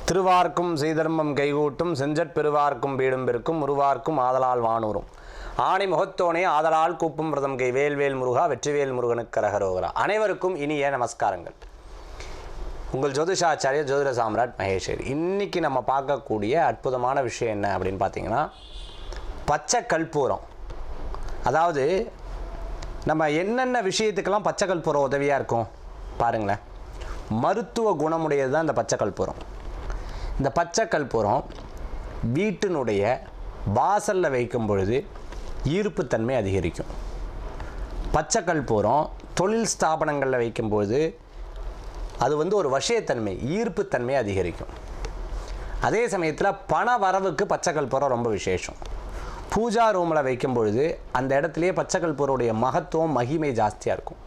திருவார்க்கும் செய்தர்மம் கைகூட்டும் செஞ்சற் பெருவார்க்கும் வீடும் பெருக்கும் உருவார்க்கும் ஆதலால் வானூரும் ஆணை முகத்தோனே ஆதலால் கூப்பும் பிரதம் கை வேல்வேல் முருகா வெற்றிவேல் முருகனுக்கு கரகரோகரா. அனைவருக்கும் இனிய நமஸ்காரங்கள். உங்கள் ஜோதிஷாச்சாரிய ஜோதிட சாம்ராட் மகேஷர். இன்னைக்கு நம்ம பார்க்கக்கூடிய அற்புதமான விஷயம் என்ன அப்படின்னு பார்த்தீங்கன்னா, பச்சை கற்பூரம். அதாவது நம்ம என்னென்ன விஷயத்துக்கெல்லாம் பச்சை கற்பூரம் உதவியாக இருக்கும் பாருங்களேன். மருத்துவ குணமுடையது தான் இந்த பச்சை கற்பூரம். இந்த பச்சை கற்பூரம் வீட்டினுடைய வாசலில் வைக்கும் பொழுது ஈர்ப்புத்தன்மை அதிகரிக்கும். பச்சை கற்பூரம் தொழில் ஸ்தாபனங்களில் வைக்கும்போது அது ஒரு வசியத்தன்மை, ஈர்ப்புத்தன்மை அதிகரிக்கும். அதே சமயத்தில் பண வரவுக்கு பச்சை கற்பூரம் ரொம்ப விசேஷம். பூஜா ரூமில் வைக்கும் பொழுது அந்த இடத்துலையே பச்சை கற்பூரோடைய மகத்துவம் மகிமை ஜாஸ்தியாக இருக்கும்.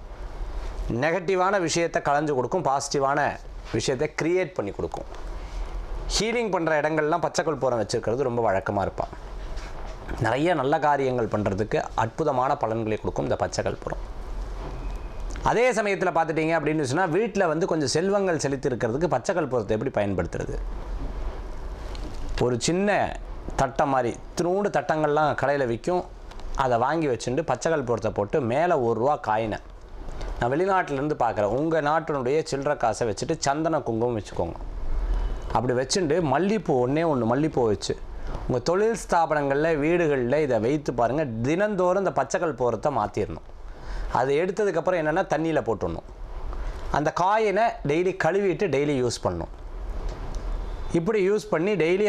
நெகட்டிவான விஷயத்தை களைஞ்சு கொடுக்கும், பாசிட்டிவான விஷயத்தை க்ரியேட் பண்ணி கொடுக்கும். ஹீலிங் பண்ணுற இடங்கள்லாம் பச்சை கற்பூரம் வச்சுருக்கிறது ரொம்ப வழக்கமாக இருப்பான். நிறைய நல்ல காரியங்கள் பண்ணுறதுக்கு அற்புதமான பலன்களை கொடுக்கும் இந்த பச்சை கற்பூரம். அதே சமயத்தில் பார்த்துட்டிங்க அப்படின்னு சொன்னால், வீட்டில் கொஞ்சம் செல்வங்கள் செலுத்தி இருக்கிறதுக்கு பச்சை கற்பூரத்தை எப்படி பயன்படுத்துறது? ஒரு சின்ன தட்டை மாதிரி திருண்டு தட்டங்கள்லாம் கடையில் விற்கும். அதை வாங்கி வச்சுட்டு பச்சை கற்பூரத்தை போட்டு மேலே ₹1 காயினை, நான் வெளிநாட்டிலேருந்து பார்க்குறேன், உங்கள் நாட்டினுடைய சில்லற காசை வச்சுட்டு சந்தன குங்குமம் வச்சுக்கோங்க. அப்படி வச்சுட்டு மல்லிப்பூ ஒன்றே மல்லிப்பூ வச்சு உங்கள் தொழில் ஸ்தாபனங்களில் வீடுகளில் இதை வைத்து பாருங்கள். தினந்தோறும் இந்த பச்சை கற்பூரத்தை மாற்றிடணும். அதை எடுத்ததுக்கப்புறம் என்னென்னா தண்ணியில் போட்டுடணும். அந்த காயினை டெய்லி கழுவிட்டு டெய்லி யூஸ் பண்ணணும். இப்படி யூஸ் பண்ணி டெய்லி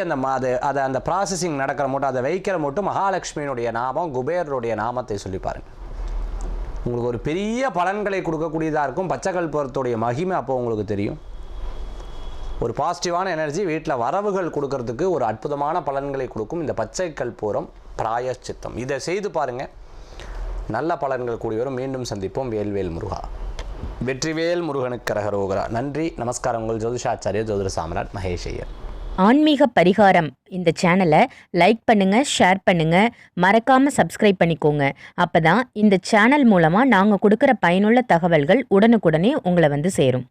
அதை அந்த ப்ராசஸிங் நடக்கிற மட்டும், அதை வைக்கிற மட்டும் மகாலட்சுமியினுடைய நாமம், குபேரருடைய நாமத்தை சொல்லி பாருங்கள். உங்களுக்கு ஒரு பெரிய பலன்களை கொடுக்கக்கூடியதாக இருக்கும். பச்சை கற்பூரத்துடைய மகிமை அப்போ உங்களுக்கு தெரியும். ஒரு பாசிட்டிவான எனர்ஜி வீட்டில் வரவுகள் கொடுக்கறதுக்கு ஒரு அற்புதமான பலன்களை கொடுக்கும் இந்த பச்சை கற்பூரம் பிராயச்சித்தம். இதை செய்து பாருங்கள், நல்ல பலன்கள் கூடி வரும். மீண்டும் சந்திப்போம். வேல்வேல் முருகா வெற்றிவேல் முருகனுக்கு கரகரோகரா. நன்றி, நமஸ்காரம். உங்கள் ஜோதிஷாச்சாரிய ஜோதிட சாம்ராட் மகேஷ் ஐயர். ஆன்மீக பரிகாரம் இந்த சேனலை லைக் பண்ணுங்க, ஷேர் பண்ணுங்க, மறக்காம சப்ஸ்கிரைப் பண்ணிக்கோங்க. அப்பதான் இந்த சேனல் மூலமா நாங்கள் கொடுக்குற பயனுள்ள தகவல்கள் உடனுக்குடனே உங்களை சேரும்.